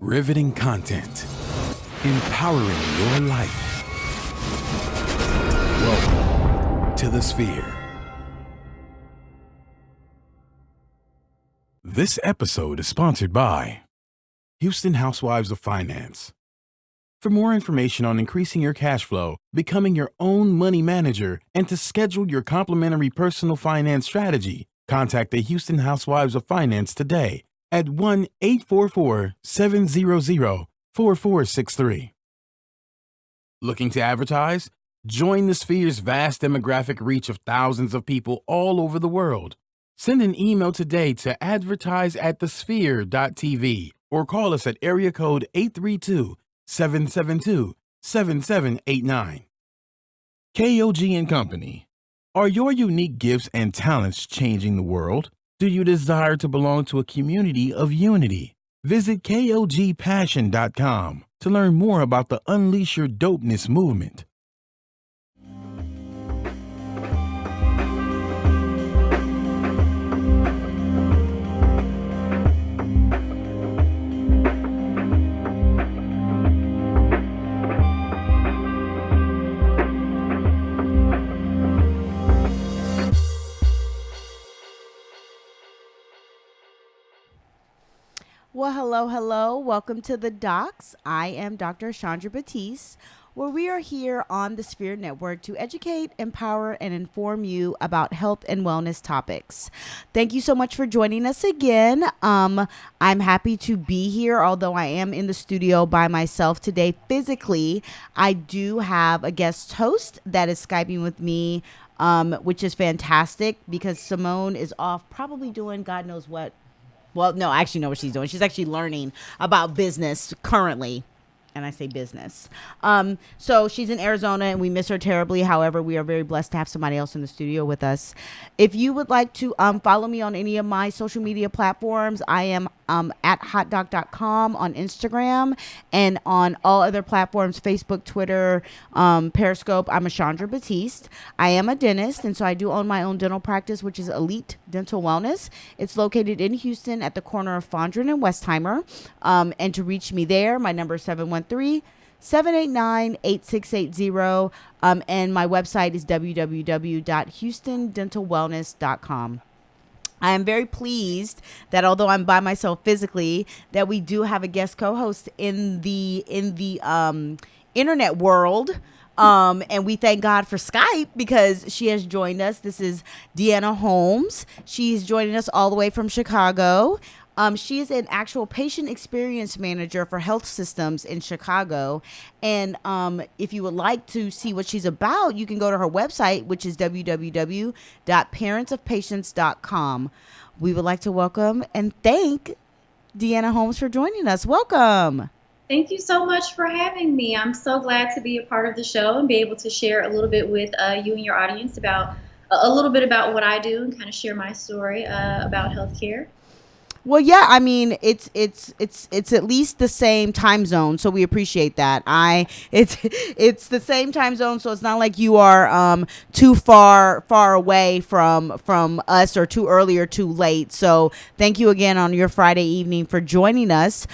Riveting content. Empowering your life. Welcome to the Sphere. This episode is sponsored by Houston Housewives of Finance. For more information on increasing your cash flow, becoming your own money manager, and to schedule your complimentary personal finance strategy, contact the Houston Housewives of Finance today at 1-844-700-4463. Looking to advertise? Join the Sphere's vast demographic reach of thousands of people all over the world. Send an email today to advertise@thesphere.tv or call us at area code 832-772-7789. KOG and Company. Are your unique gifts and talents changing the world? Do you desire to belong to a community of unity? Visit KOGpassion.com to learn more about the Unleash Your Dopeness movement. Well, hello. Welcome to the Docs. I am Dr. Chandra Batiste, where we are here on the Sphere Network to educate, empower, and inform you about health and wellness topics. Thank you so much for joining us again. I'm happy to be here, although I am in the studio by myself today physically. I do have a guest host that is Skyping with me, which is fantastic because Simone is off probably doing God knows what. Well, no, I actually know what she's doing. She's actually learning about business currently. And I say business. So she's in Arizona and we miss her terribly. However, we are very blessed to have somebody else in the studio with us. If you would like to follow me on any of my social media platforms, I am at hotdoc.com on Instagram and on all other platforms, Facebook, Twitter, Periscope. I'm a Chandra Batiste. I am a dentist, and so I do own my own dental practice, which is Elite Dental Wellness. It's located in Houston at the corner of Fondren and Westheimer. And to reach me there, my number is 713-789-8680. And my website is www.houstondentalwellness.com. I am very pleased that although I'm by myself physically, that we do have a guest co-host in the internet world. And we thank God for Skype because she has joined us. This is Deanna Holmes. She's joining us all the way from Chicago. She is an actual patient experience manager for health systems in Chicago. And if you would like to see what she's about, you can go to her website, which is www.parentsofpatients.com. We would like to welcome and thank Deanna Holmes for joining us. Welcome. Thank you so much for having me. I'm so glad to be a part of the show and be able to share a little bit with you and your audience about a little bit about what I do and kind of share my story about healthcare. Well, yeah, I mean, it's at least the same time zone, so we appreciate that. It's the same time zone, so it's not like you are too far away from us or too early or too late. So thank you again on your Friday evening for joining us.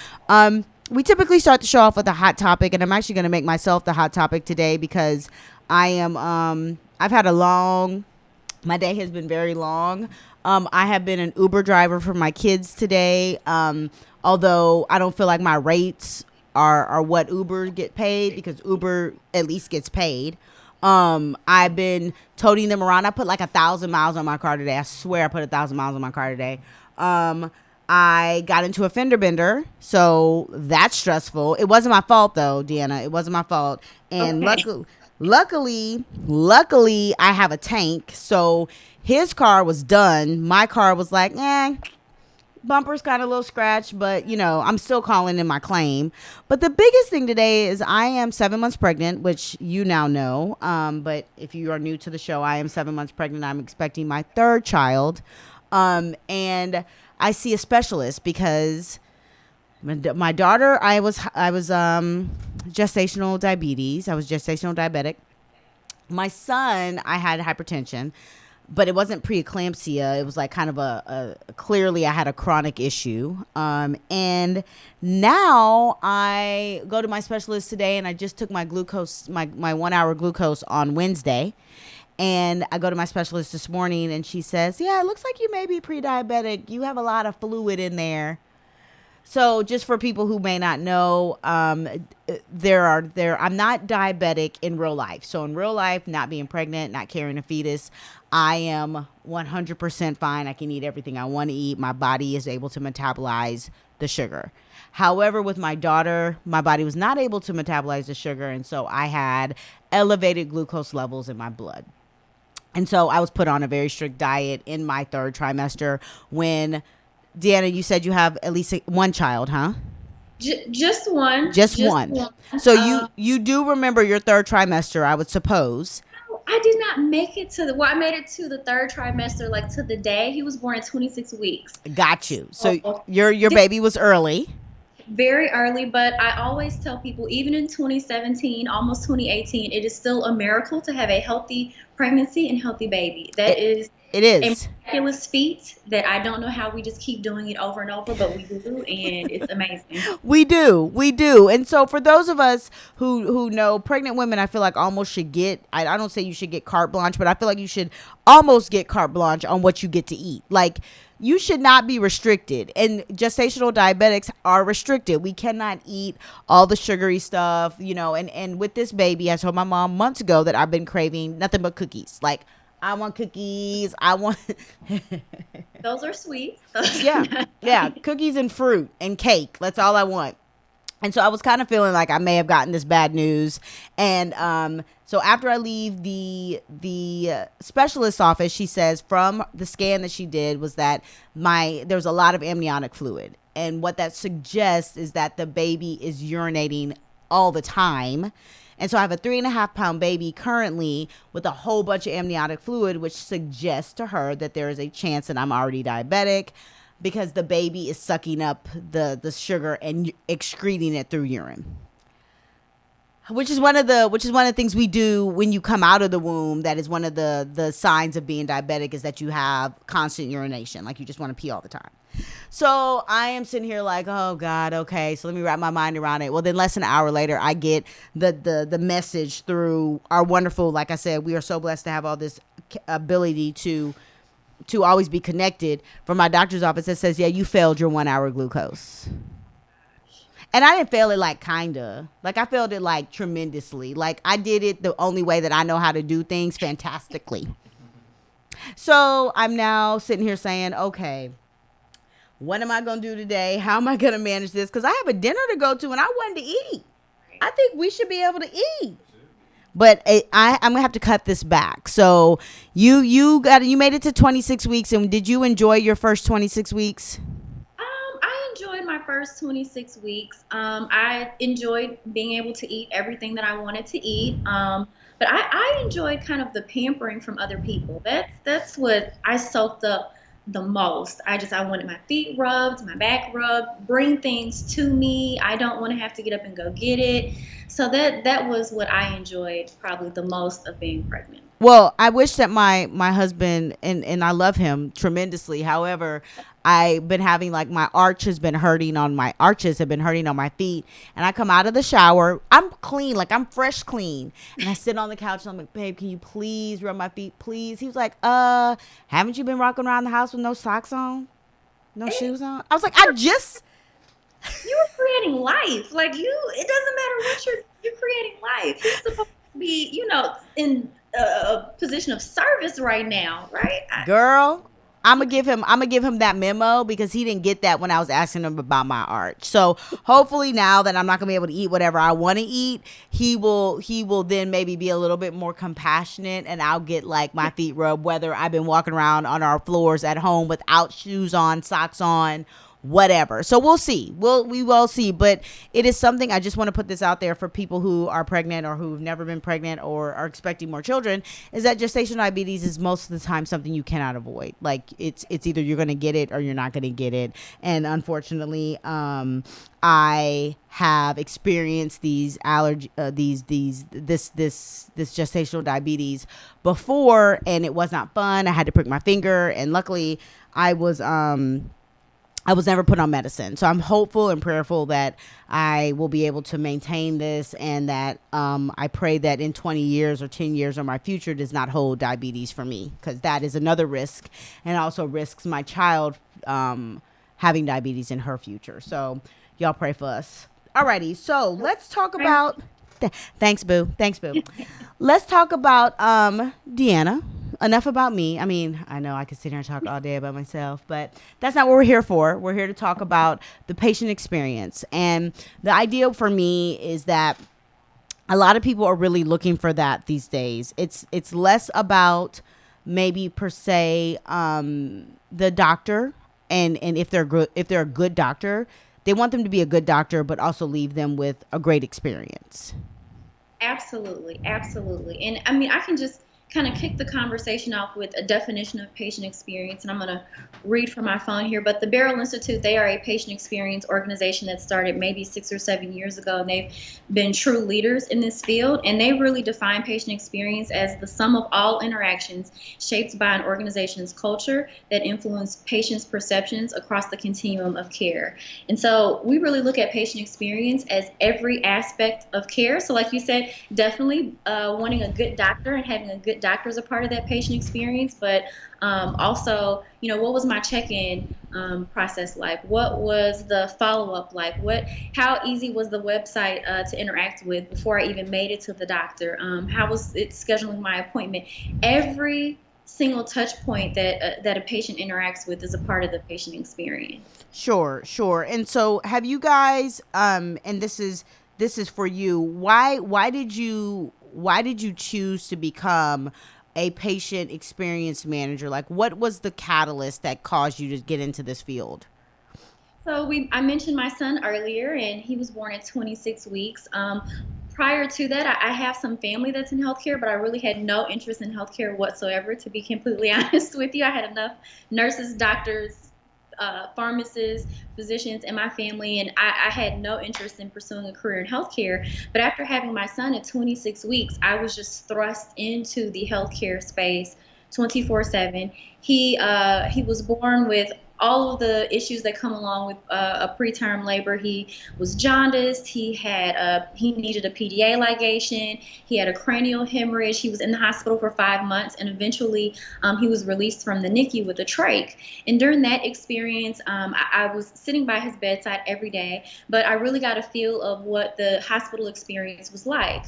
We typically start the show off with a hot topic, and I'm actually going to make myself the hot topic today because I am I've had my day has been very long. I have been an Uber driver for my kids today, although I don't feel like my rates are what Uber get paid because Uber at least gets paid. I've been toting them around. I put like 1,000 miles on my car today. I swear I put 1,000 miles on my car today. I got into a fender bender, so that's stressful. It wasn't my fault though, Deanna. It wasn't my fault. And Okay. luckily, I have a tank, so his car was done. My car was like, bumper's got a little scratch, but I'm still calling in my claim. But the biggest thing today is I am 7 months pregnant, which you now know. But if you are new to the show, I am 7 months pregnant. I'm expecting my third child. And I see a specialist because my daughter, I was gestational diabetes. I was gestational diabetic. My son, I had hypertension. but it wasn't preeclampsia. It was like kind of clearly I had a chronic issue. And now I go to my specialist today, and I just took my glucose, my 1 hour glucose on Wednesday. And I go to my specialist this morning, and she says, yeah, it looks like you may be pre-diabetic. You have a lot of fluid in there. So just for people who may not know, I'm not diabetic in real life. So in real life, not being pregnant, not carrying a fetus, I am 100% fine. I can eat everything I want to eat. My body is able to metabolize the sugar. However, with my daughter, my body was not able to metabolize the sugar. And so I had elevated glucose levels in my blood. And so I was put on a very strict diet in my third trimester when, Deanna, you said you have at least one child, huh? Just one. Just one. So you do remember your third trimester, I would suppose. I did not make it to I made it to the third trimester, like to the day. He was born at 26 weeks. Got you. So your baby was early. Very early, but I always tell people, even in 2017, almost 2018, it is still a miracle to have a healthy pregnancy and healthy baby. It is a miraculous feat that I don't know how we just keep doing it over and over, but we do, and it's amazing. We do. And so for those of us who know, pregnant women, I feel like almost should get, I don't say you should get carte blanche, but I feel like you should almost get carte blanche on what you get to eat. Like, you should not be restricted, and gestational diabetics are restricted. We cannot eat all the sugary stuff, and with this baby, I told my mom months ago that I've been craving nothing but cookies. Like, I want cookies. Those are sweet. Yeah. Cookies and fruit and cake. That's all I want. And so I was kind of feeling like I may have gotten this bad news. And so after I leave the specialist's office, she says from the scan that she did was that there was a lot of amniotic fluid. And what that suggests is that the baby is urinating all the time. And so I have a 3.5 pound baby currently with a whole bunch of amniotic fluid, which suggests to her that there is a chance that I'm already diabetic, because the baby is sucking up the sugar and excreting it through urine, which is one of the things we do when you come out of the womb. That is one of the signs of being diabetic, is that you have constant urination, like you just want to pee all the time. So I am sitting here like, oh God, okay, so let me wrap my mind around it. Well, then less than an hour later, I get the message through our wonderful, like I said, we are so blessed to have all this ability to always be connected, from my doctor's office that says, yeah, you failed your 1 hour glucose. And I didn't fail it like kinda. Like, I failed it like tremendously. Like, I did it the only way that I know how to do things, fantastically. So I'm now sitting here saying, okay, what am I going to do today? How am I going to manage this? Because I have a dinner to go to and I wanted to eat. I think we should be able to eat. But I'm going to have to cut this back. So you made it to 26 weeks. And did you enjoy your first 26 weeks? I enjoyed my first 26 weeks. I enjoyed being able to eat everything that I wanted to eat. But I enjoyed kind of the pampering from other people. That's what I soaked up the most. I wanted my feet rubbed, my back rubbed, bring things to me. I don't want to have to get up and go get it. So that was what I enjoyed probably the most of being pregnant. Well, I wish that my husband, and I love him tremendously. However, I've been having, like, my arches have been hurting on my feet. And I come out of the shower. I'm clean, like I'm fresh clean. And I sit on the couch and I'm like, babe, can you please rub my feet, please? He was like, haven't you been rocking around the house with no socks on? No shoes on? I was like, you were creating life. Like, it doesn't matter what you're creating life. He's supposed to be, in a position of service right now, right? Girl, I'm gonna give him that memo, because he didn't get that when I was asking him about my arch. So hopefully now that I'm not gonna be able to eat whatever I want to eat, he will then maybe be a little bit more compassionate, and I'll get, like, my feet rubbed, whether I've been walking around on our floors at home without shoes on, socks on, whatever. So we'll see. We will see. But it is something, I just want to put this out there for people who are pregnant or who've never been pregnant or are expecting more children, is that gestational diabetes is most of the time something you cannot avoid. Like it's either you're going to get it or you're not going to get it. And unfortunately, I have experienced these this gestational diabetes before, and it was not fun. I had to prick my finger, and luckily I was never put on medicine. So I'm hopeful and prayerful that I will be able to maintain this, and that I pray that in 20 years or 10 years or my future does not hold diabetes for me, because that is another risk, and also risks my child having diabetes in her future. So y'all pray for us. Alrighty, so let's talk about thanks, boo. Let's talk about Deanna. Enough about me. I mean, I know I could sit here and talk all day about myself, but that's not what we're here for. We're here to talk about the patient experience. And the idea for me is that a lot of people are really looking for that these days. It's less about maybe per se the doctor, and if they're a good doctor, they want them to be a good doctor, but also leave them with a great experience. Absolutely, absolutely. And I mean, I can just kind of kick the conversation off with a definition of patient experience, and I'm going to read from my phone here. But the Beryl Institute, they are a patient experience organization that started maybe 6 or 7 years ago, and they've been true leaders in this field. And they really define patient experience as the sum of all interactions shaped by an organization's culture that influence patients' perceptions across the continuum of care. And so we really look at patient experience as every aspect of care. So like you said, definitely wanting a good doctor and having a good doctor is a part of that patient experience, but also, what was my check-in process like? What was the follow-up like? How easy was the website to interact with before I even made it to the doctor? How was it scheduling my appointment? Every single touch point that a patient interacts with is a part of the patient experience. Sure. And so have you guys, and this is for you, why did you choose to become a patient experience manager? Like, what was the catalyst that caused you to get into this field? So I mentioned my son earlier, and he was born at 26 weeks. Prior to that, I have some family that's in healthcare, but I really had no interest in healthcare whatsoever, to be completely honest with you. I had enough nurses, doctors, pharmacists, physicians in my family, and I had no interest in pursuing a career in healthcare. But after having my son at 26 weeks, I was just thrust into the healthcare space 24/7. He was born with all of the issues that come along with a preterm labor. He was jaundiced. He needed a PDA ligation. He had a cranial hemorrhage. He was in the hospital for 5 months, and eventually he was released from the NICU with a trach. And during that experience, I was sitting by his bedside every day, but I really got a feel of what the hospital experience was like.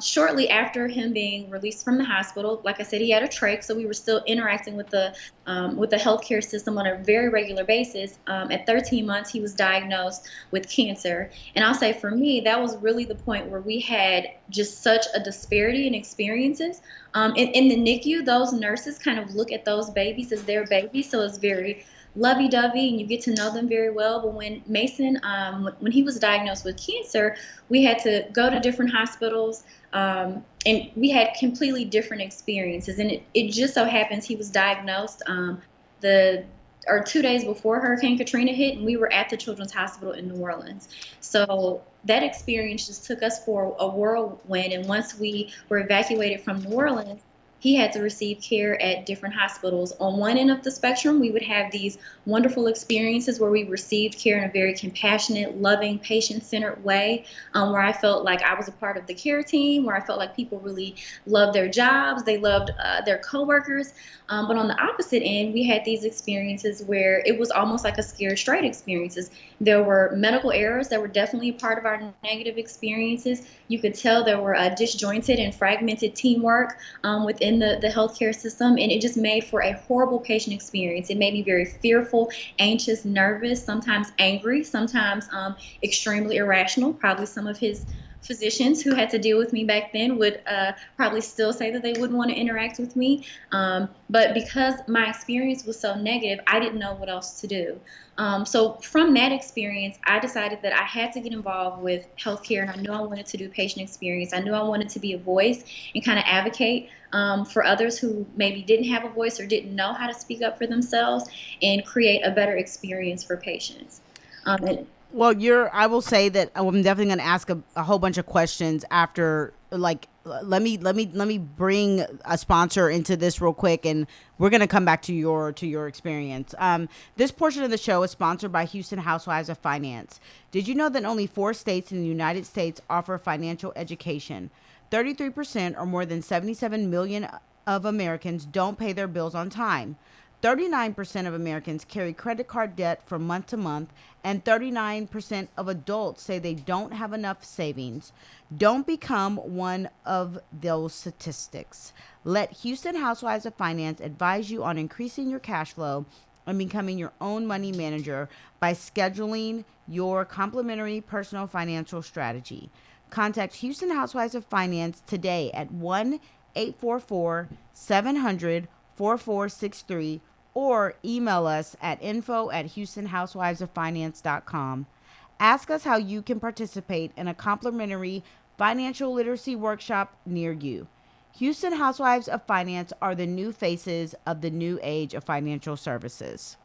Shortly after him being released from the hospital, like I said, he had a trach, so we were still interacting with the healthcare system on a very regular basis. At 13 months, he was diagnosed with cancer. And I'll say for me, that was really the point where we had just such a disparity in experiences. In the NICU, those nurses kind of look at those babies as their babies, so it's very lovey-dovey, and you get to know them very well. But when Mason, when he was diagnosed with cancer, we had to go to different hospitals, and we had completely different experiences. And it just so happens he was diagnosed 2 days before Hurricane Katrina hit, and we were at the Children's Hospital in New Orleans. So that experience just took us for a whirlwind. And once we were evacuated from New Orleans, he had to receive care at different hospitals. On one end of the spectrum, we would have these wonderful experiences where we received care in a very compassionate, loving, patient-centered way, where I felt like I was a part of the care team, where I felt like people really loved their jobs, they loved their coworkers. But on the opposite end, we had these experiences where it was almost like a scared straight experiences. There were medical errors that were definitely a part of our negative experiences. You could tell there were disjointed and fragmented teamwork within the healthcare system, and it just made for a horrible patient experience. It made me very fearful, anxious, nervous, sometimes angry, sometimes extremely irrational. Probably some of his physicians who had to deal with me back then would probably still say that they wouldn't want to interact with me. But because my experience was so negative, I didn't know what else to do. So from that experience, I decided that I had to get involved with healthcare, and I knew I wanted to do patient experience. I knew I wanted to be a voice and kind of advocate for others who maybe didn't have a voice or didn't know how to speak up for themselves and create a better experience for patients. And Well, I will say that I'm definitely going to ask a whole bunch of questions after. Like, let me bring a sponsor into this real quick, and we're going to come back to your experience. This portion of the show is sponsored by Houston Housewives of Finance. Did you know that only 4 states in the United States offer financial education? 33%, or more than 77 million of Americans, don't pay their bills on time. 39% of Americans carry credit card debt from month to month, and 39% of adults say they don't have enough savings. Don't become one of those statistics. Let Houston Housewives of Finance advise you on increasing your cash flow and becoming your own money manager by scheduling your complimentary personal financial strategy. Contact Houston Housewives of Finance today at 1-844-700-4463 or email us at info@houstonhousewivesoffinance.com. Ask us how you can participate in a complimentary financial literacy workshop near you. Houston Housewives of Finance are the new faces of the new age of financial services.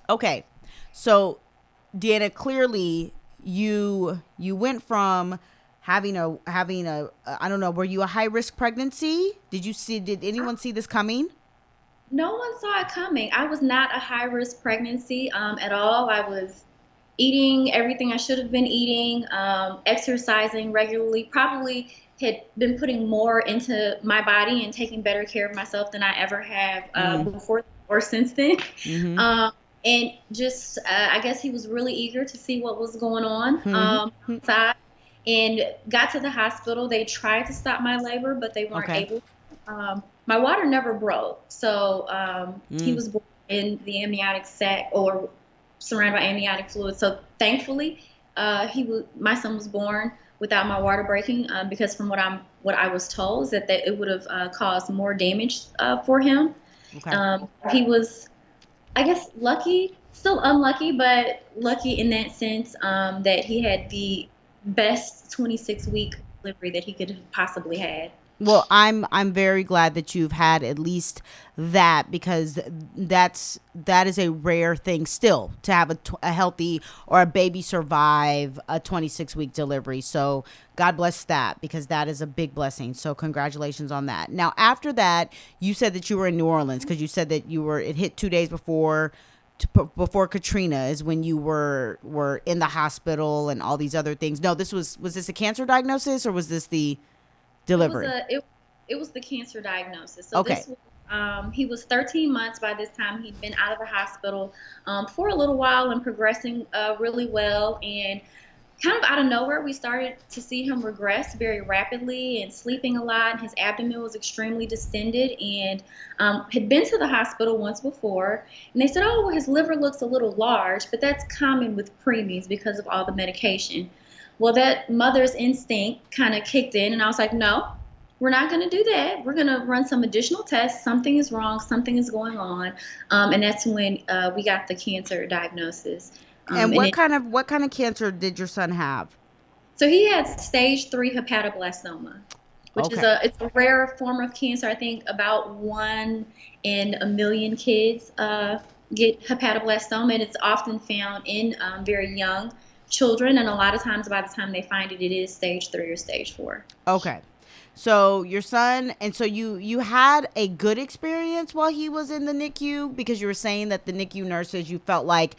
Okay, so Deanna, clearly you went from having a I don't know, were you a high risk pregnancy? Did anyone see this coming? no one saw it coming. I was not a high risk pregnancy at all. I was eating everything I should have been eating, exercising regularly, probably had been putting more into my body and taking better care of myself than I ever have before or since then. Mm-hmm. And just, I guess he was really eager to see what was going on Mm-hmm. outside, and got to the hospital. They tried to stop my labor, but they weren't Okay. able. My water never broke, so he Mm. was born in the amniotic sac or surrounded by amniotic fluid. So thankfully, my son was born without my water breaking, because from what I was told is that it would have caused more damage for him. Okay. He was, I guess, lucky, still unlucky, but lucky in that sense, that he had the best 26-week delivery that he could have possibly had. Well, I'm very glad that you've had at least that, because that is a rare thing still to have a healthy or a baby survive a 26-week delivery. So God bless that, because that is a big blessing. So congratulations on that. Now, after that, you said that you were in New Orleans, because you said that it hit 2 days before Katrina is when you were in the hospital and all these other things. No, was this a cancer diagnosis, or was this the delivery? It was the cancer diagnosis. So Okay. this was, he was 13 months by this time. He'd been out of the hospital for a little while and progressing really well. And kind of out of nowhere, we started to see him regress very rapidly and sleeping a lot. And his abdomen was extremely distended, and had been to the hospital once before. And they said, oh, well, his liver looks a little large, but that's common with preemies because of all the medication. Well, that mother's instinct kind of kicked in, and I was like, no, we're not going to do that. We're going to run some additional tests. Something is wrong. Something is going on. And that's when we got the cancer diagnosis. And what kind of cancer did your son have? So he had stage 3 hepatoblastoma, which is it's a rare form of cancer. I think about 1 in a million kids get hepatoblastoma, and it's often found in very young children, and a lot of times by the time they find it, it is stage 3 or stage 4. Okay. So your son, and so you had a good experience while he was in the NICU, because you were saying that the NICU nurses, you felt like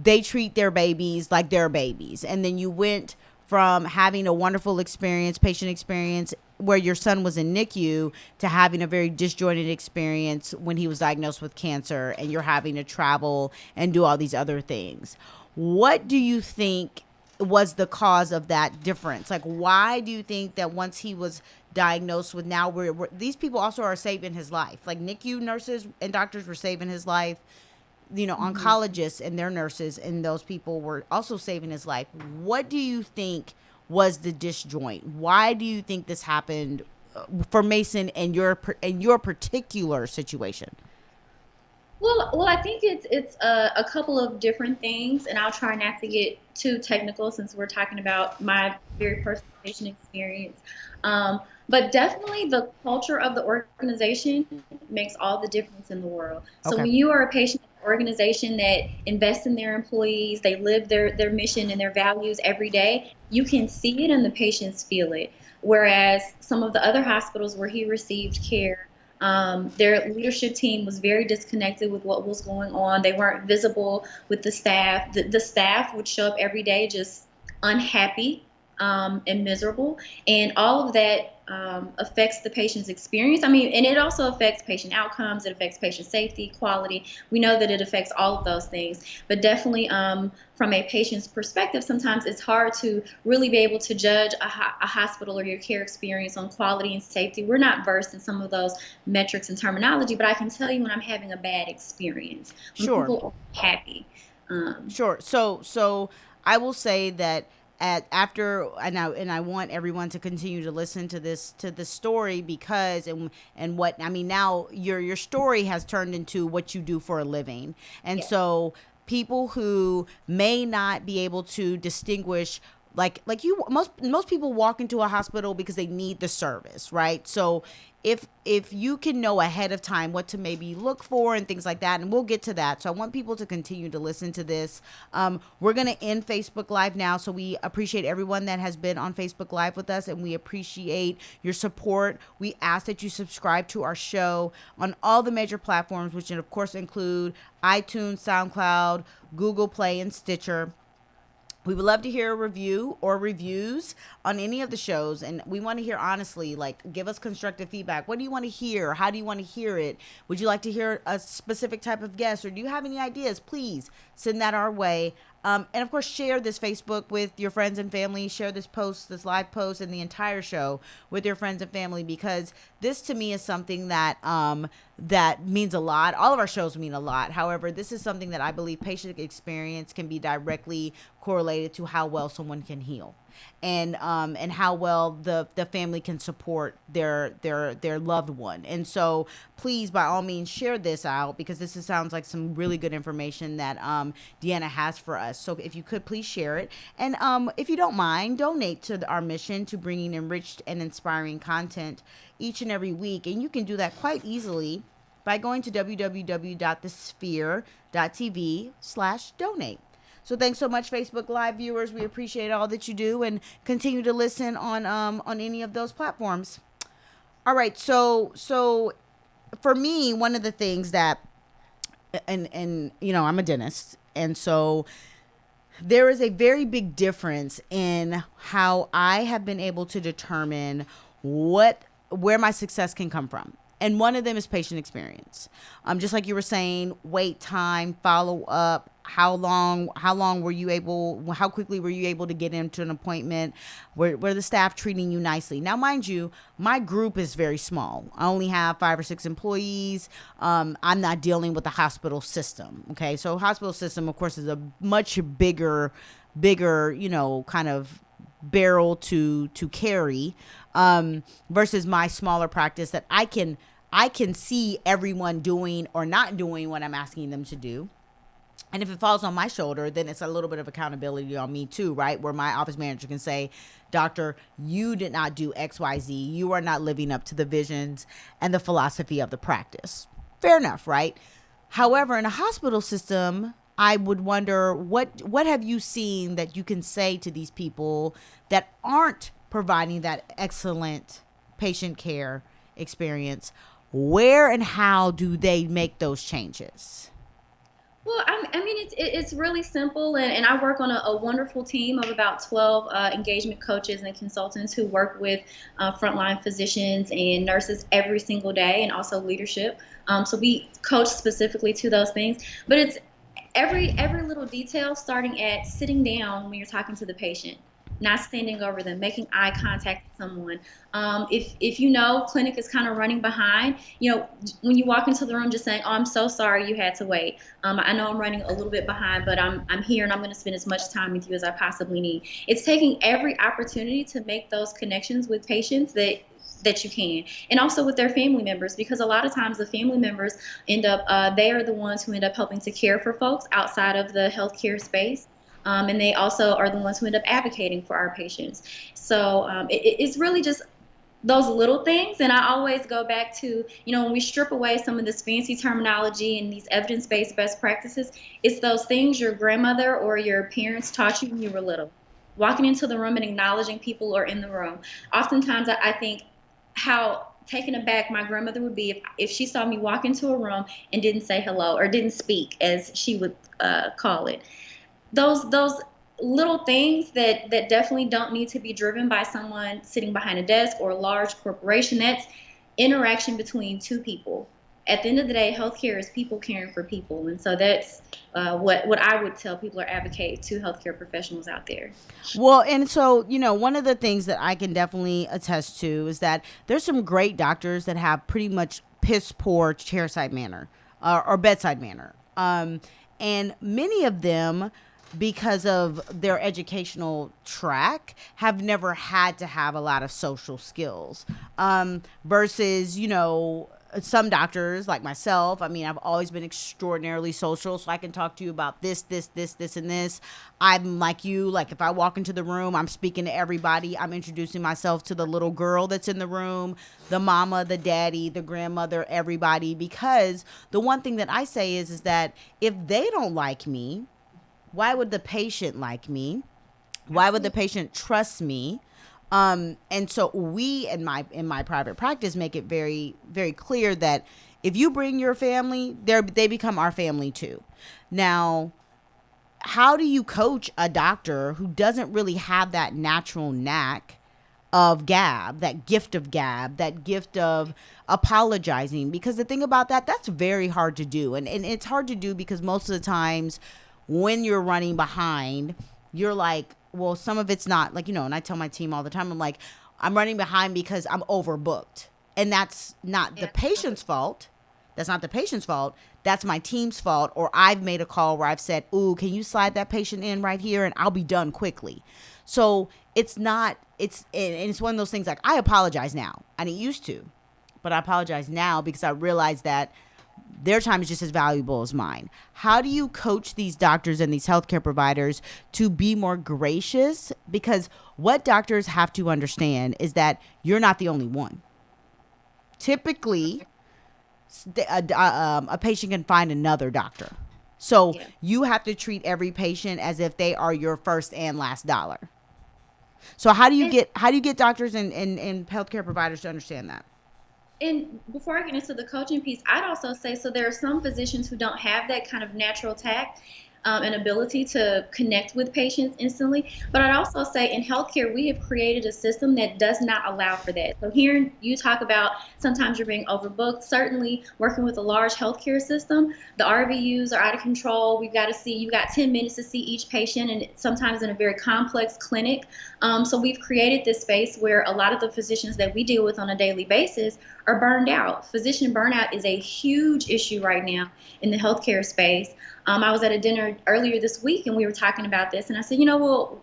they treat their babies like their babies. And then you went from having a wonderful experience, patient experience, where your son was in NICU, to having a very disjointed experience when he was diagnosed with cancer, and you're having to travel and do all these other things. What do you think was the cause of that difference? Like, why do you think that once he was diagnosed with, now these people also are saving his life? Like, NICU nurses and doctors were saving his life. Oncologists and their nurses and those people were also saving his life. What do you think was the disjoint? Why do you think this happened for Mason and your particular situation? Well, I think it's a couple of different things, and I'll try not to get too technical since we're talking about my very personal patient experience. Um, but definitely, the culture of the organization makes all the difference in the world. So Okay. when you are a patient organization that invests in their employees, they live their mission and their values every day. You can see it, and the patients feel it. Whereas some of the other hospitals where he received care, their leadership team was very disconnected with what was going on. They weren't visible with the staff. The staff would show up every day just unhappy and miserable. And all of that affects the patient's experience. I mean, and it also affects patient outcomes, it affects patient safety, quality. We know that it affects all of those things. But definitely, from a patient's perspective, sometimes it's hard to really be able to judge a hospital or your care experience on quality and safety. We're not versed in some of those metrics and terminology, but I can tell you when I'm having a bad experience, when Sure. people are happy. Um, Sure. So I will say that after and I want everyone to continue to listen to this story because and what I mean now your story has turned into what you do for a living. And yeah. so people who may not be able to distinguish like you most people walk into a hospital because they need the service, right? So if you can know ahead of time what to maybe look for and things like that, and we'll get to that. So I want people to continue to listen to this. We're going to end Facebook Live now, so we appreciate everyone that has been on Facebook Live with us, and we appreciate your support. We ask that you subscribe to our show on all the major platforms, which of course include iTunes, SoundCloud, Google Play, and Stitcher. We would love to hear a review or reviews on any of the shows, and we want to hear honestly, like, give us constructive feedback. What do you want to hear? How do you want to hear it? Would you like to hear a specific type of guest, or do you have any ideas? Please send that our way. And of course, share this Facebook with your friends and family. Share this post, this live post, and the entire show with your friends and family, because this to me is something that that means a lot. All of our shows mean a lot. However, this is something that I believe patient experience can be directly correlated to how well someone can heal, and how well the family can support their loved one. And so please, by all means, share this out, because sounds like some really good information that Deanna has for us. So if you could please share it, and if you don't mind, donate to our mission to bringing enriched and inspiring content each and every week. And you can do that quite easily by going to www.thesphere.tv/donate. So thanks so much, Facebook Live viewers. We appreciate all that you do, and continue to listen on any of those platforms. All right, so for me, one of the things that and I'm a dentist, and so there is a very big difference in how I have been able to determine where my success can come from. And one of them is patient experience. Just like you were saying, wait time, follow up, how quickly were you able to get into an appointment? Were the staff treating you nicely? Now, mind you, my group is very small. I only have 5 or 6 employees. I'm not dealing with the hospital system. Okay. So hospital system, of course, is a much bigger, kind of barrel to carry, versus my smaller practice that I can see everyone doing or not doing what I'm asking them to do. And if it falls on my shoulder, then it's a little bit of accountability on me too, right? Where my office manager can say, doctor, you did not do XYZ. You are not living up to the visions and the philosophy of the practice. Fair enough, right? However, in a hospital system, I would wonder, what have you seen that you can say to these people that aren't providing that excellent patient care experience? Where and how do they make those changes? Well, I mean, it's really simple, and I work on a wonderful team of about 12 engagement coaches and consultants who work with frontline physicians and nurses every single day, and also leadership. So we coach specifically to those things, but it's every little detail, starting at sitting down when you're talking to the patient. not standing over them, making eye contact with someone. If you know clinic is kind of running behind, when you walk into the room, just saying, "Oh, I'm so sorry you had to wait. I know I'm running a little bit behind, but I'm here and I'm going to spend as much time with you as I possibly need." It's taking every opportunity to make those connections with patients that you can, and also with their family members, because a lot of times the family members end up they are the ones who end up helping to care for folks outside of the healthcare space. And they also are the ones who end up advocating for our patients. So it's really just those little things. And I always go back to, when we strip away some of this fancy terminology and these evidence-based best practices, it's those things your grandmother or your parents taught you when you were little. Walking into the room and acknowledging people are in the room. Oftentimes, I think how taken aback my grandmother would be if she saw me walk into a room and didn't say hello or didn't speak, as she would call it. Those little things that definitely don't need to be driven by someone sitting behind a desk or a large corporation. That's interaction between two people. At the end of the day, healthcare is people caring for people, and so that's what I would tell people or advocate to healthcare professionals out there. Well, and so, one of the things that I can definitely attest to is that there's some great doctors that have pretty much piss poor chairside manner or bedside manner. And many of them, because of their educational track, have never had to have a lot of social skills. Versus, some doctors like myself, I mean, I've always been extraordinarily social, so I can talk to you about this, and this. I'm like you, like if I walk into the room, I'm speaking to everybody. I'm introducing myself to the little girl that's in the room, the mama, the daddy, the grandmother, everybody, because the one thing that I say is that if they don't like me, why would the patient like me? Why would the patient trust me? And so we in my private practice make it very, very clear that if you bring your family, they become our family too. Now, how do you coach a doctor who doesn't really have that natural knack of gab, that gift of gab, that gift of apologizing? Because the thing about that's very hard to do. And it's hard to do because most of the times when you're running behind, you're like, well, some of it's not like, and I tell my team all the time, I'm like, I'm running behind because I'm overbooked. And that's not the patient's fault. That's not the patient's fault. That's my team's fault. Or I've made a call where I've said, ooh, can you slide that patient in right here and I'll be done quickly. So it's one of those things like I apologize now. I didn't used to, but I apologize now because I realize that their time is just as valuable as mine. How do you coach these doctors and these healthcare providers to be more gracious? Because what doctors have to understand is that you're not the only one. Typically, a patient can find another doctor. So you have to treat every patient as if they are your first and last dollar. So how do you get doctors and healthcare providers to understand that? And before I get into the coaching piece, I'd also say, so there are some physicians who don't have that kind of natural tact and ability to connect with patients instantly. But I'd also say in healthcare, we have created a system that does not allow for that. So hearing you talk about sometimes you're being overbooked, certainly working with a large healthcare system, the RVUs are out of control. You got 10 minutes to see each patient, and sometimes in a very complex clinic. So we've created this space where a lot of the physicians that we deal with on a daily basis are burned out. Physician burnout is a huge issue right now in the healthcare space. I was at a dinner earlier this week and we were talking about this, and I said, well,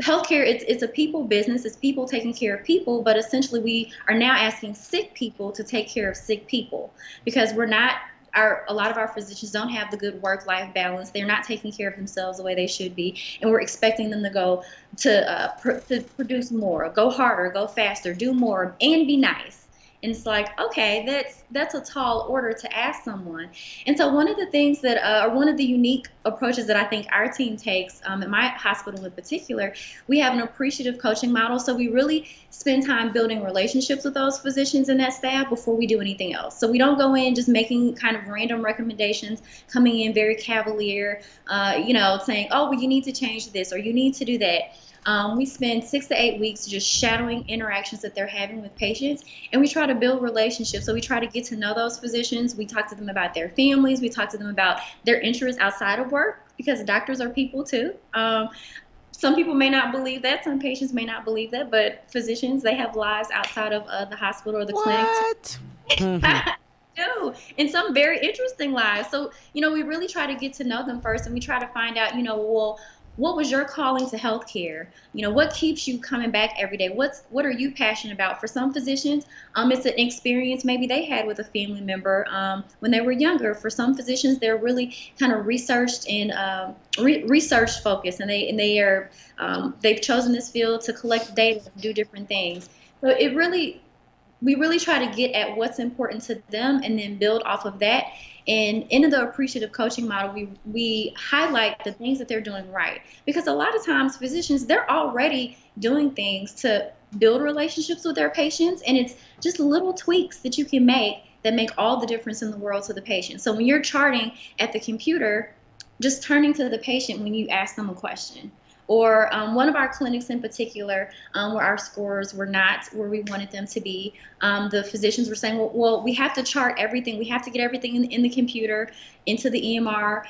healthcare, it's a people business. It's people taking care of people, but essentially we are now asking sick people to take care of sick people because a lot of our physicians don't have the good work-life balance. They're not taking care of themselves the way they should be, and we're expecting them to go to produce more, go harder, go faster, do more, and be nice. And it's like, okay, that's a tall order to ask someone. And so one of the things that, or one of the unique approaches that I think our team takes at my hospital in particular, we have an appreciative coaching model. So we really spend time building relationships with those physicians and that staff before we do anything else. So we don't go in just making kind of random recommendations, coming in very cavalier, saying, oh, well, you need to change this or you need to do that. We spend 6 to 8 weeks just shadowing interactions that they're having with patients, and we try to build relationships. So we try to get to know those physicians. We talk to them about their families. We talk to them about their interests outside of work, because doctors are people too. Some people may not believe that. Some patients may not believe that, but physicians, they have lives outside of the hospital or the clinic. What? Mhm. Do and some very interesting lives. So, we really try to get to know them first and we try to find out, well, what was your calling to healthcare? What keeps you coming back every day? What are you passionate about? For some physicians, it's an experience maybe they had with a family member when they were younger. For some physicians, they're really kind of researched and research focused, and they've chosen this field to collect data and do different things. So we really try to get at what's important to them and then build off of that. And in the appreciative coaching model, we highlight the things that they're doing right. Because a lot of times physicians, they're already doing things to build relationships with their patients. And it's just little tweaks that you can make that make all the difference in the world to the patient. So when you're charting at the computer, just turning to the patient when you ask them a question. Or one of our clinics in particular, where our scores were not where we wanted them to be, the physicians were saying, well, we have to chart everything. We have to get everything in the computer, into the EMR.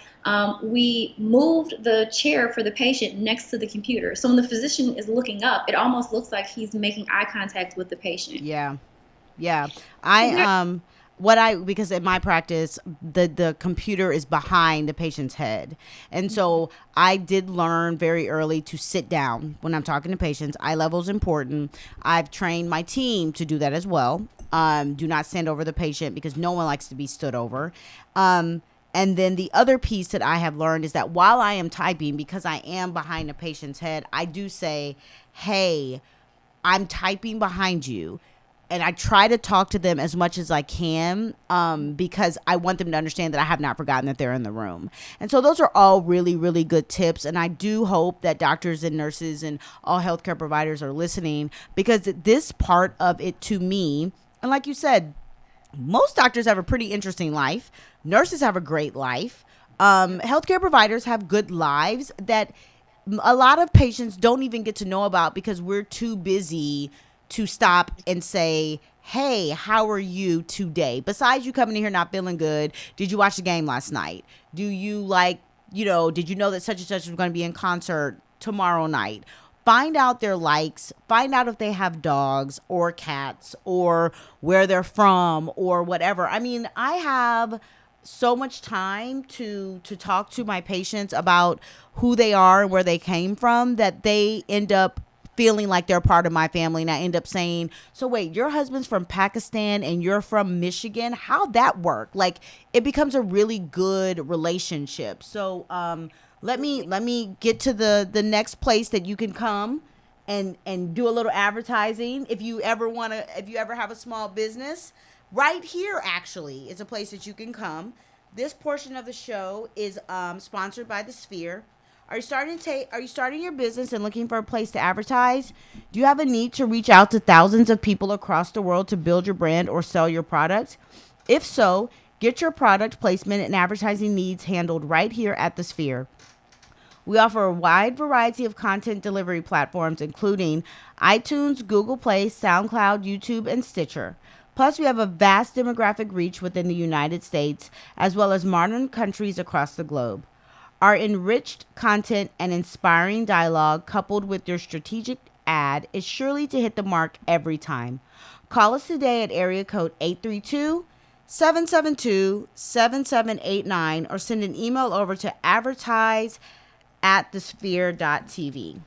We moved the chair for the patient next to the computer. So when the physician is looking up, it almost looks like he's making eye contact with the patient. Yeah. Yeah. So we're Because in my practice, the computer is behind the patient's head. And so I did learn very early to sit down when I'm talking to patients. Eye level is important. I've trained my team to do that as well. Do not stand over the patient because no one likes to be stood over. And then the other piece that I have learned is that while I am typing, because I am behind the patient's head, I do say, hey, I'm typing behind you. And I try to talk to them as much as I can because I want them to understand that I have not forgotten that they're in the room. And so those are all really, really good tips. And I do hope that doctors and nurses and all healthcare providers are listening, because this part of it, to me, and like you said, most doctors have a pretty interesting life. Nurses have a great life. Healthcare providers have good lives that a lot of patients don't even get to know about because we're too busy to stop and say, hey, how are you today? Besides you coming in here not feeling good, did you watch the game last night? Do you did you know that such and such was going to be in concert tomorrow night? Find out their likes, find out if they have dogs or cats or where they're from or whatever. I mean, I have so much time to talk to my patients about who they are and where they came from that they end up feeling like they're part of my family. And I end up saying, so wait, your husband's from Pakistan and you're from Michigan? How'd that work? Like, it becomes a really good relationship. So let me get to the next place that you can come and do a little advertising. If you ever have a small business, right here actually is a place that you can come. This portion of the show is sponsored by the Sphere. Are you starting your business and looking for a place to advertise? Do you have a need to reach out to thousands of people across the world to build your brand or sell your product? If so, get your product placement and advertising needs handled right here at the Sphere. We offer a wide variety of content delivery platforms, including iTunes, Google Play, SoundCloud, YouTube, and Stitcher. Plus, we have a vast demographic reach within the United States, as well as modern countries across the globe. Our enriched content and inspiring dialogue, coupled with your strategic ad, is surely to hit the mark every time. Call us today at area code 832-772-7789 or send an email over to advertise@thesphere.tv.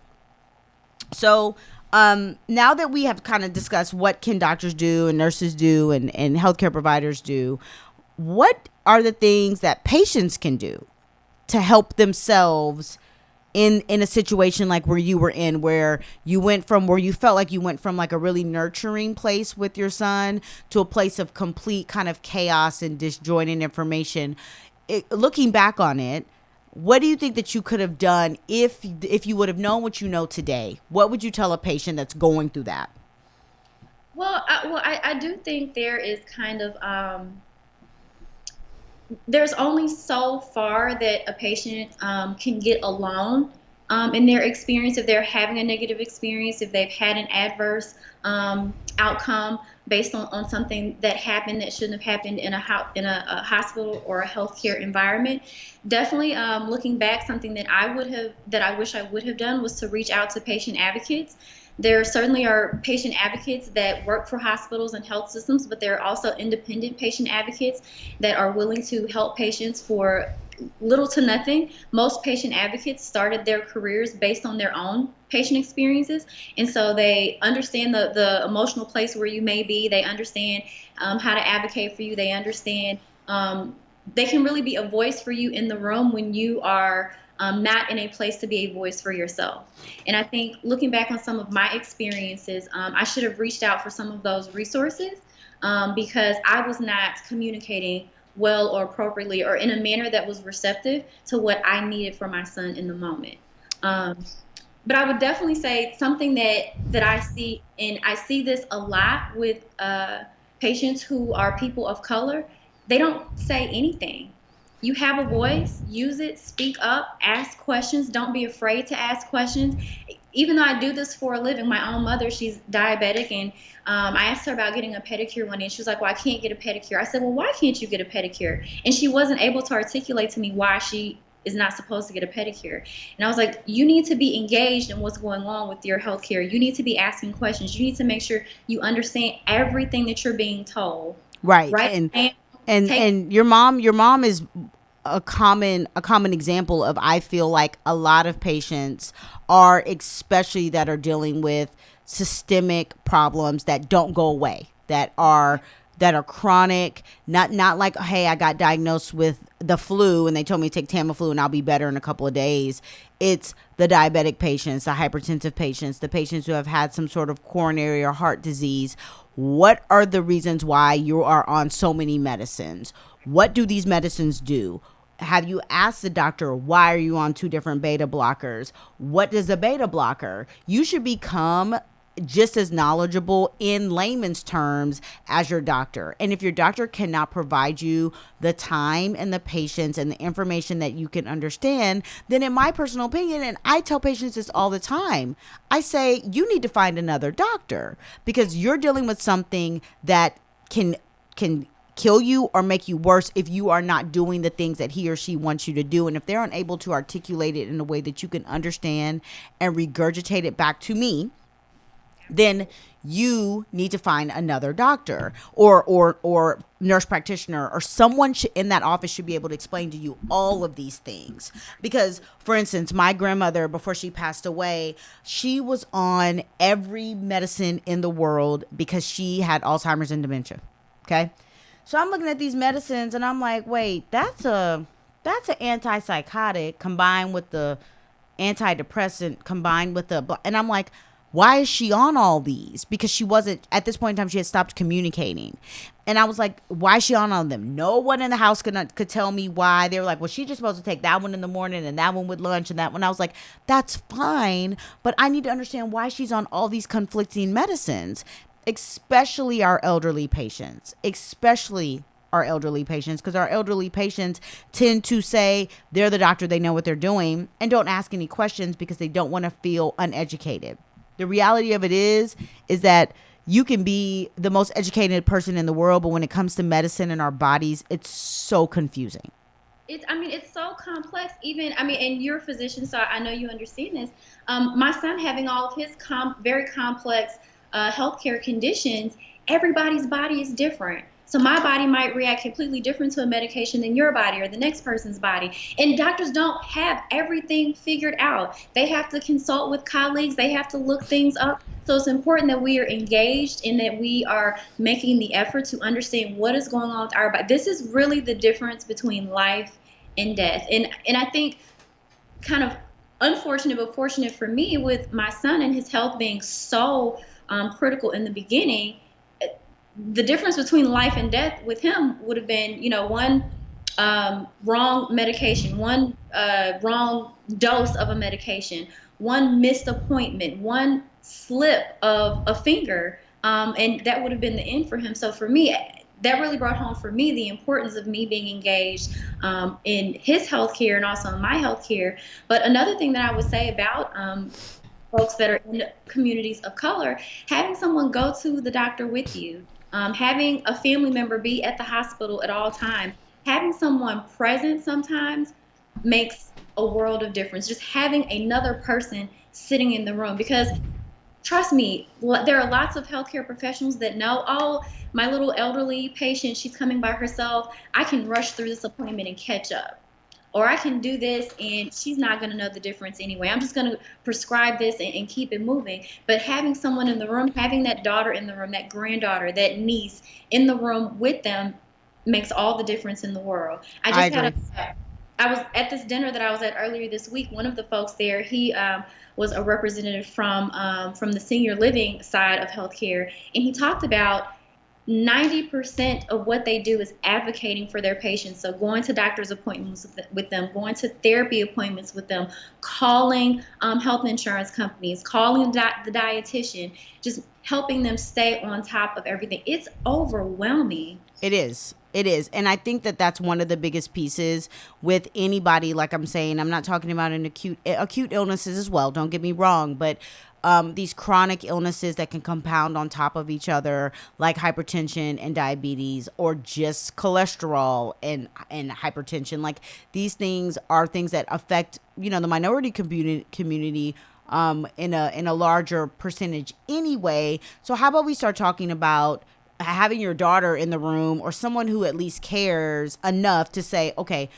So now that we have kind of discussed what can doctors do and nurses do and healthcare providers do, what are the things that patients can do to help themselves in a situation like where you were in, where you felt like you went from like a really nurturing place with your son to a place of complete kind of chaos and disjointed information? Looking back on it, what do you think that you could have done if you would have known what you know today? What would you tell a patient that's going through that? Well, I do think there is kind of there's only so far that a patient can get alone in their experience if they're having a negative experience, if they've had an adverse outcome based on something that happened that shouldn't have happened in a hospital or a healthcare environment. Definitely, looking back, something that I wish I would have done was to reach out to patient advocates. There certainly are patient advocates that work for hospitals and health systems, but there are also independent patient advocates that are willing to help patients for little to nothing. Most patient advocates started their careers based on their own patient experiences. And so they understand the emotional place where you may be. They understand how to advocate for you. They understand they can really be a voice for you in the room when you are not in a place to be a voice for yourself. And I think looking back on some of my experiences, I should have reached out for some of those resources because I was not communicating well or appropriately or in a manner that was receptive to what I needed for my son in the moment. But I would definitely say something that I see, and I see this a lot with patients who are people of color. They don't say anything. You have a voice, use it, speak up, ask questions. Don't be afraid to ask questions. Even though I do this for a living, my own mother, she's diabetic, and I asked her about getting a pedicure one day, and she was like, "Well, I can't get a pedicure." I said, "Well, why can't you get a pedicure?" And she wasn't able to articulate to me why she is not supposed to get a pedicure. And I was like, you need to be engaged in what's going on with your healthcare. You need to be asking questions. You need to make sure you understand everything that you're being told. Right. Right? And your mom is a common example of, I feel like a lot of patients are, especially that are dealing with systemic problems that don't go away, that are chronic, not like, hey, I got diagnosed with the flu and they told me to take Tamiflu and I'll be better in a couple of days. It's the diabetic patients, the hypertensive patients, the patients who have had some sort of coronary or heart disease. What are the reasons why you are on so many medicines? What do these medicines do? Have you asked the doctor, why are you on 2 different beta blockers? What does a beta blocker? You should become just as knowledgeable in layman's terms as your doctor. And if your doctor cannot provide you the time and the patience and the information that you can understand, then in my personal opinion, and I tell patients this all the time, I say, you need to find another doctor because you're dealing with something that can kill you or make you worse if you are not doing the things that he or she wants you to do. And if they're unable to articulate it in a way that you can understand and regurgitate it back to me, then you need to find another doctor or nurse practitioner, or someone in that office should be able to explain to you all of these things. Because, for instance, my grandmother, before she passed away, she was on every medicine in the world because she had Alzheimer's and dementia. Okay. So I'm looking at these medicines and I'm like, wait, that's an antipsychotic combined with the antidepressant combined with and I'm like, why is she on all these? Because she wasn't, at this point in time, she had stopped communicating. And I was like, why is she on all of them? No one in the house could tell me why. They were like, well, she's just supposed to take that one in the morning and that one with lunch and that one. I was like, that's fine, but I need to understand why she's on all these conflicting medicines, especially our elderly patients, because our elderly patients tend to say they're the doctor, they know what they're doing, and don't ask any questions because they don't want to feel uneducated. The reality of it is that you can be the most educated person in the world, but when it comes to medicine and our bodies, it's so confusing. It's so complex. And you're a physician, so I know you understand this. My son having all of his very complex healthcare conditions, everybody's body is different. So my body might react completely different to a medication than your body or the next person's body. And doctors don't have everything figured out. They have to consult with colleagues. They have to look things up. So it's important that we are engaged and that we are making the effort to understand what is going on with our body. This is really the difference between life and death. And I think kind of unfortunate but fortunate for me with my son and his health being so critical in the beginning, the difference between life and death with him would have been, one wrong medication, one wrong dose of a medication, one missed appointment, one slip of a finger, and that would have been the end for him. So for me, that really brought home for me the importance of me being engaged in his healthcare and also in my healthcare. But another thing that I would say about folks that are in communities of color, having someone go to the doctor with you, having a family member be at the hospital at all times, having someone present sometimes makes a world of difference. Just having another person sitting in the room, because trust me, there are lots of healthcare professionals that know, oh, my little elderly patient, she's coming by herself. I can rush through this appointment and catch up. Or I can do this and she's not going to know the difference anyway. I'm just going to prescribe this and keep it moving. But having someone in the room, having that daughter in the room, that granddaughter, that niece in the room with them makes all the difference in the world. I agree. I was at this dinner that I was at earlier this week. One of the folks there, he was a representative from the senior living side of healthcare, and he talked about 90% of what they do is advocating for their patients. So going to doctor's appointments with them, going to therapy appointments with them, calling health insurance companies, calling the dietitian, just helping them stay on top of everything. It's overwhelming. It is. It is. And I think that that's one of the biggest pieces with anybody. Like I'm saying, I'm not talking about an acute illnesses as well. Don't get me wrong. But these chronic illnesses that can compound on top of each other, like hypertension and diabetes, or just cholesterol and hypertension. Like these things are things that affect, the minority community in a larger percentage anyway. So how about we start talking about having your daughter in the room, or someone who at least cares enough to say, okay,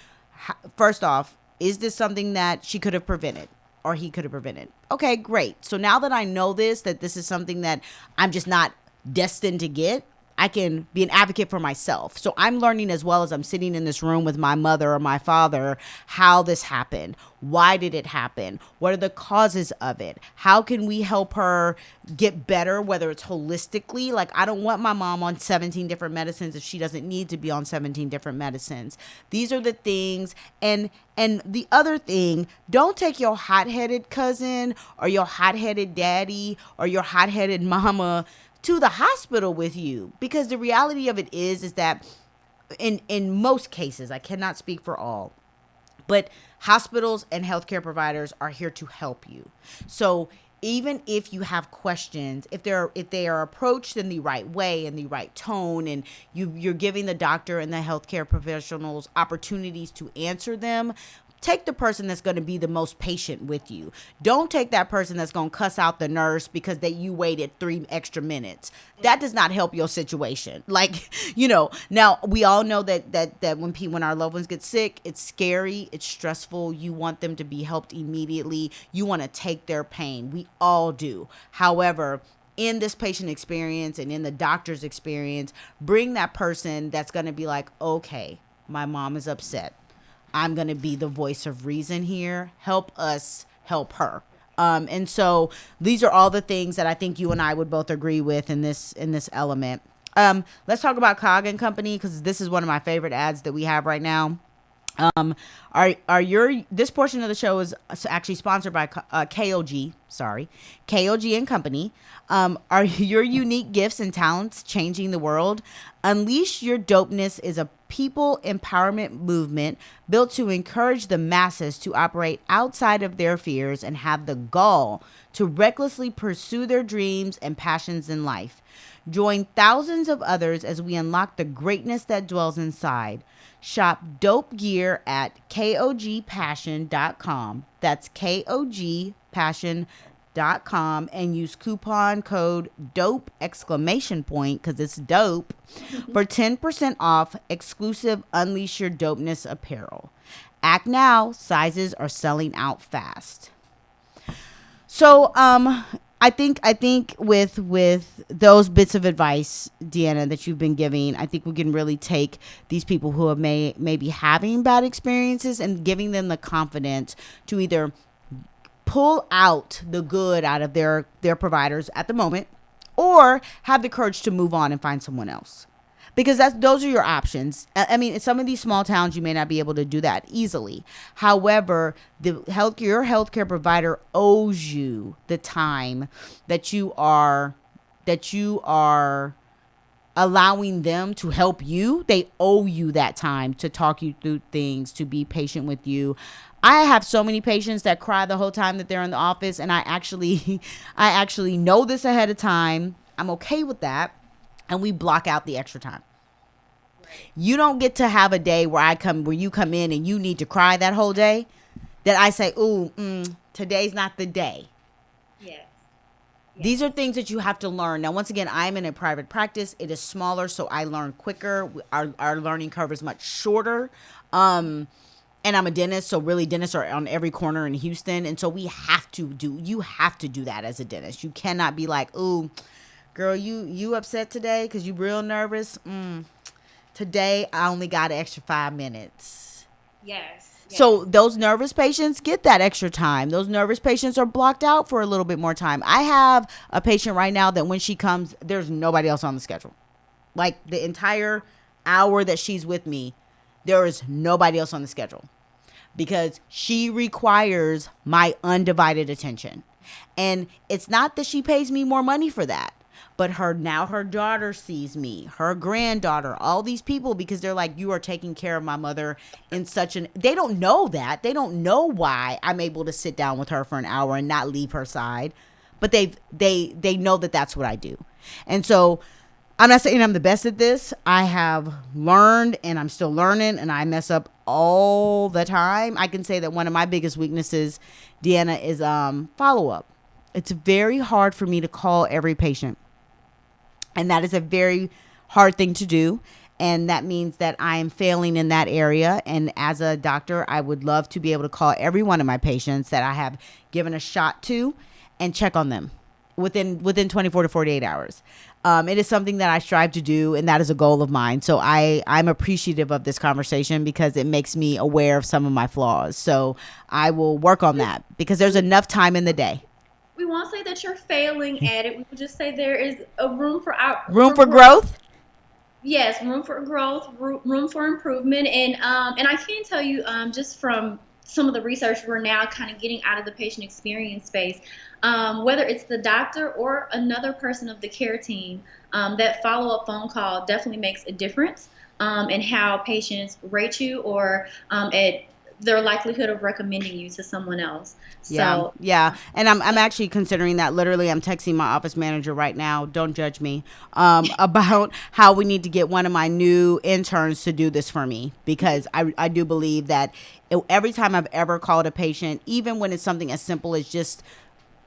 first off, is this something that she could have prevented or he could have prevented? Okay, great. So now that I know that this is something that I'm just not destined to get, I can be an advocate for myself. So I'm learning, as well as I'm sitting in this room with my mother or my father, how this happened. Why did it happen? What are the causes of it? How can we help her get better, whether it's holistically? Like, I don't want my mom on 17 different medicines if she doesn't need to be on 17 different medicines. These are the things. And the other thing, don't take your hot-headed cousin or your hot-headed daddy or your hot-headed mama to the hospital with you, because the reality of it is that in most cases, I cannot speak for all, but hospitals and healthcare providers are here to help you. So even if you have questions, if they are approached in the right way, in the right tone, and you're giving the doctor and the healthcare professionals opportunities to answer them, take the person that's going to be the most patient with you. Don't take that person that's going to cuss out the nurse because you waited 3 extra minutes. That does not help your situation. Like, now we all know that when our loved ones get sick, it's scary, it's stressful. You want them to be helped immediately. You want to take their pain. We all do. However, in this patient experience and in the doctor's experience, bring that person that's going to be like, okay, my mom is upset. I'm going to be the voice of reason here. Help us help her. And so these are all the things that I think you and I would both agree with in this element. Let's talk about Cog and Company, because this is one of my favorite ads that we have right now. This portion of the show is actually sponsored by KOG. Sorry, KOG and Company. Are your unique gifts and talents changing the world? Unleash Your Dopeness is a people empowerment movement built to encourage the masses to operate outside of their fears and have the gall to recklessly pursue their dreams and passions in life. Join thousands of others as we unlock the greatness that dwells inside. Shop dope gear at kogpassion.com. That's kogpassion.com, and use coupon code DOPE because it's dope for 10% off exclusive Unleash Your Dopeness apparel. Act now, sizes are selling out fast. So I think with those bits of advice, Deanna, that you've been giving, I think we can really take these people who have maybe having bad experiences and giving them the confidence to either pull out the good out of their providers at the moment, or have the courage to move on and find someone else. Because those are your options. I mean, in some of these small towns, you may not be able to do that easily. However, your healthcare provider owes you the time that you are allowing them to help you, they owe you that time to talk you through things, to be patient with you. I have so many patients that cry the whole time that they're in the office, and I actually I actually know this ahead of time. I'm okay with that, and we block out the extra time. You don't get to have a day where you come in and you need to cry that whole day, that I say, ooh, today's not the day. Yes. These are things that you have to learn. Now, once again, I'm in a private practice. It is smaller, so I learn quicker. Our learning curve is much shorter. And I'm a dentist, so really dentists are on every corner in Houston. And so you have to do that as a dentist. You cannot be like, ooh, girl, you upset today because you real nervous? Today, I only got an extra 5 minutes. Yes. So those nervous patients get that extra time. Those nervous patients are blocked out for a little bit more time. I have a patient right now that when she comes, there's nobody else on the schedule. Like the entire hour that she's with me, there is nobody else on the schedule because she requires my undivided attention. And it's not that she pays me more money for that. But her daughter sees me, her granddaughter, all these people, because they're like, you are taking care of my mother in they don't know that. They don't know why I'm able to sit down with her for an hour and not leave her side. But they know that that's what I do. And so I'm not saying I'm the best at this. I have learned and I'm still learning and I mess up all the time. I can say that one of my biggest weaknesses, Deanna, is follow-up. It's very hard for me to call every patient. And that is a very hard thing to do. And that means that I am failing in that area. And as a doctor, I would love to be able to call every one of my patients that I have given a shot to and check on them within 24 to 48 hours. It is something that I strive to do, and that is a goal of mine. So I'm appreciative of this conversation because it makes me aware of some of my flaws. So I will work on that because there's enough time in the day. We won't say that you're failing at it. We will just say there is a room for growth. Yes, room for growth, room for improvement, and I can tell you, just from some of the research we're now kind of getting out of the patient experience space, whether it's the doctor or another person of the care team, that follow-up phone call definitely makes a difference in how patients rate you or at their likelihood of recommending you to someone else. So yeah. And I'm actually considering that. Literally, I'm texting my office manager right now. Don't judge me. About how we need to get one of my new interns to do this for me because I do believe that every time I've ever called a patient, even when it's something as simple as just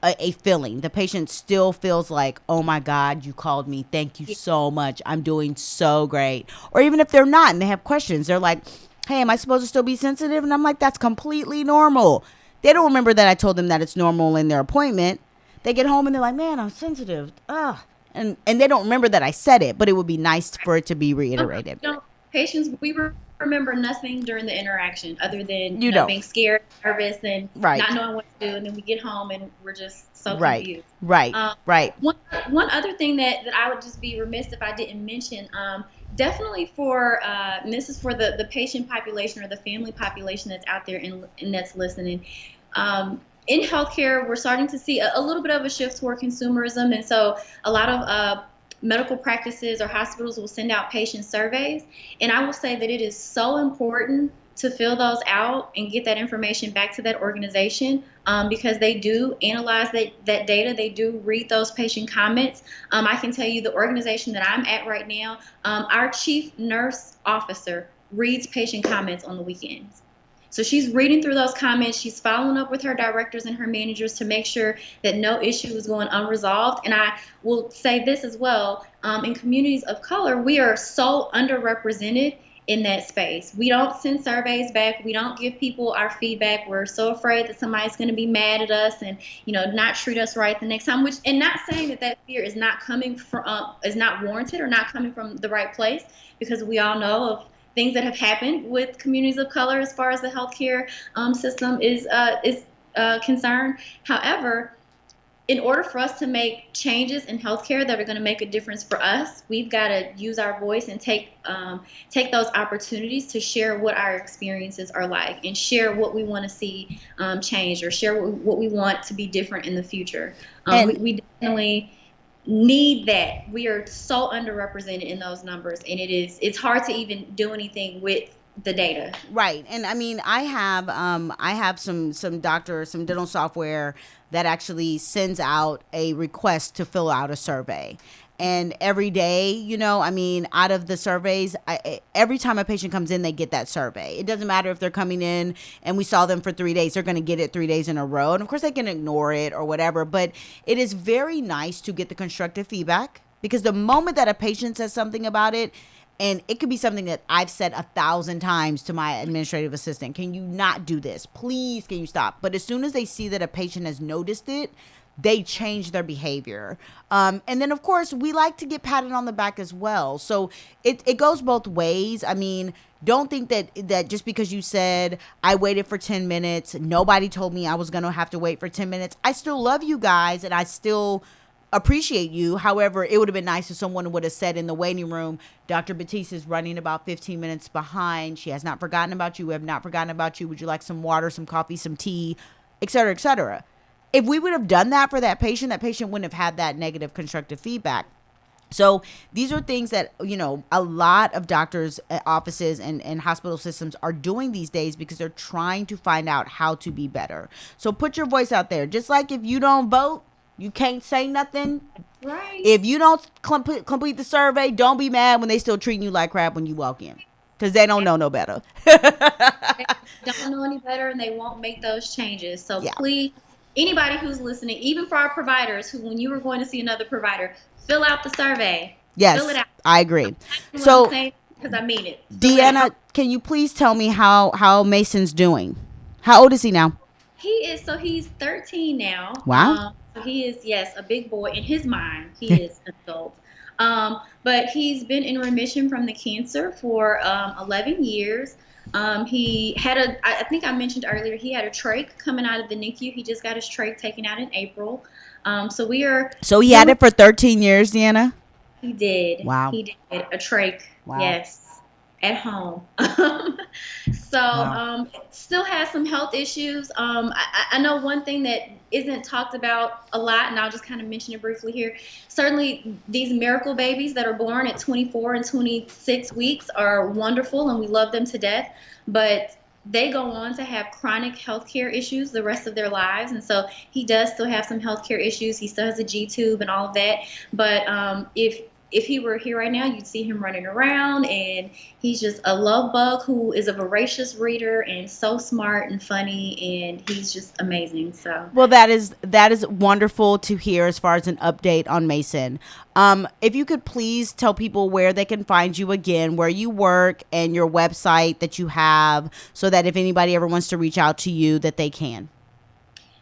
a feeling, the patient still feels like, oh my God, you called me. Thank you so much. I'm doing so great. Or even if they're not and they have questions, they're like, hey, am I supposed to still be sensitive? And I'm like, that's completely normal. They don't remember that I told them that it's normal in their appointment. They get home and they're like, man, I'm sensitive. And they don't remember that I said it, but it would be nice for it to be reiterated. Patients, we remember nothing during the interaction other than being scared, nervous, and not knowing what to do. And then we get home and we're just so confused. Right. One other thing that I would just be remiss if I didn't mention, definitely for, and this is for the patient population or the family population that's out there and that's listening. In healthcare, we're starting to see a little bit of a shift toward consumerism. And so a lot of medical practices or hospitals will send out patient surveys. And I will say that it is so important to fill those out and get that information back to that organization because they do analyze that data. They do read those patient comments. I can tell you the organization that I'm at right now, our chief nurse officer reads patient comments on the weekends. So she's reading through those comments. She's following up with her directors and her managers to make sure that no issue is going unresolved. And I will say this as well. In communities of color, we are so underrepresented in that space. We don't send surveys back. We don't give people our feedback. We're so afraid that somebody's going to be mad at us and, not treat us right the next time, and not saying that fear is not coming from, is not warranted or not coming from the right place, because we all know of things that have happened with communities of color as far as the healthcare system is concerned. However, in order for us to make changes in healthcare that are going to make a difference for us, we've got to use our voice and take those opportunities to share what our experiences are like and share what we want to see change or share what we want to be different in the future. We definitely need that. We are so underrepresented in those numbers, and it's hard to even do anything with the data. Right. And I mean, I have some doctor, some dental software that actually sends out a request to fill out a survey. And every day, I mean, out of the surveys, every time a patient comes in, they get that survey. It doesn't matter if they're coming in and we saw them for 3 days, they're going to get it 3 days in a row. And of course, they can ignore it or whatever. But it is very nice to get the constructive feedback, because the moment that a patient says something about it, and it could be something that I've said 1,000 times to my administrative assistant, can you not do this? Please, can you stop? But as soon as they see that a patient has noticed it, they change their behavior. And then, of course, we like to get patted on the back as well. So it goes both ways. I mean, don't think that just because you said, I waited for 10 minutes, nobody told me I was going to have to wait for 10 minutes. I still love you guys, and I still appreciate you. However, it would have been nice if someone would have said in the waiting room, Dr. Batiste is running about 15 minutes behind. She has not forgotten about you. We have not forgotten about you. Would you like some water, some coffee, some tea, et cetera, et cetera? If we would have done that for that patient wouldn't have had that negative constructive feedback. So these are things that, a lot of doctors' offices and hospital systems are doing these days, because they're trying to find out how to be better. So put your voice out there. Just like if you don't vote, you can't say nothing. Right. If you don't complete the survey, don't be mad when they still treating you like crap when you walk in, because they don't know no better. They don't know any better, and they won't make those changes. So Yeah. please, anybody who's listening, even for our providers, who, when you were going to see another provider, fill out the survey. Yes, Fill it out. I agree. So, So, because I mean it. Fill it out. Deanna, can you please tell me how Mason's doing? How old is he now? He's 13 now. Wow. So he is, yes, a big boy in his mind. He is an adult. But he's been in remission from the cancer for 11 years. He had I think I mentioned earlier, he had a trach coming out of the NICU. He just got his trach taken out in April. So he had it for 13 years, Deanna? He did. Wow. He did a trach. Wow. Yes, at home. Wow. Still has some health issues. I know one thing that isn't talked about a lot, and I'll just kind of mention it briefly here. Certainly, these miracle babies that are born at 24 and 26 weeks are wonderful, and we love them to death. But they go on to have chronic healthcare issues the rest of their lives, and so he does still have some healthcare issues. He still has a G tube and all of that. But if he were here right now, you'd see him running around, and he's just a love bug who is a voracious reader and so smart and funny, and he's just amazing. So, well, that is wonderful to hear as far as an update on Mason. If you could please tell people where they can find you again, where you work, and your website that you have, so that if anybody ever wants to reach out to you, that they can.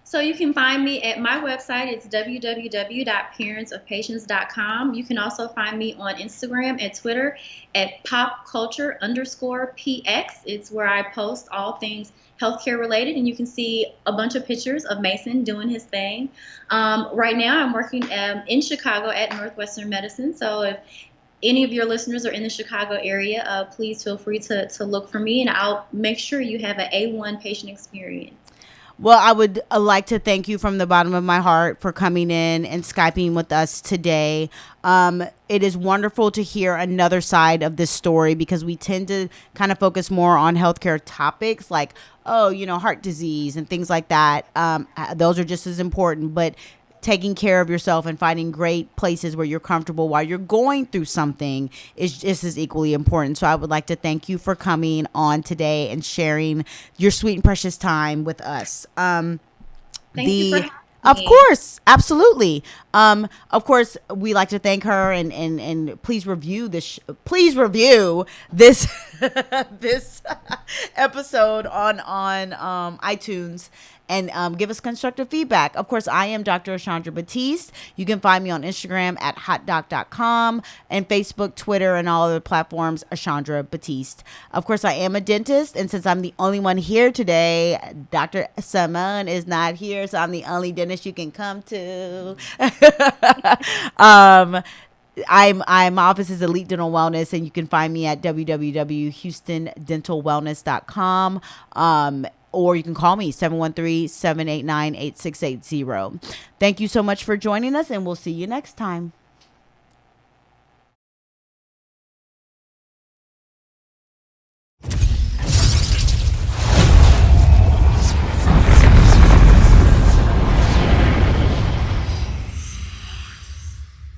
So you can find me at my website. It's www.parentsofpatients.com. You can also find me on Instagram and Twitter at popculture_px. It's where I post all things healthcare related, and you can see a bunch of pictures of Mason doing his thing. Right now I'm working in Chicago at Northwestern Medicine. So if any of your listeners are in the Chicago area, please feel free to look for me, and I'll make sure you have an A1 patient experience. Well, I would like to thank you from the bottom of my heart for coming in and Skyping with us today. It is wonderful to hear another side of this story, because we tend to kind of focus more on healthcare topics like, heart disease and things like that. Those are just as important, but taking care of yourself and finding great places where you're comfortable while you're going through something is just as equally important. So I would like to thank you for coming on today and sharing your sweet and precious time with us. Thank you for having Of me. course, absolutely. Of course, we like to thank her, and please review this. Please review this this episode on iTunes, and give us constructive feedback. Of course, I am Dr. Chandra Batiste. You can find me on Instagram at hotdoc.com, and Facebook, Twitter, and all other platforms, Chandra Batiste. Of course, I am a dentist, and since I'm the only one here today, Dr. Simone is not here, so I'm the only dentist you can come to. My office is Elite Dental Wellness, and you can find me at www.houstondentalwellness.com. or you can call me 713-789-8680. Thank you so much for joining us, and we'll see you next time.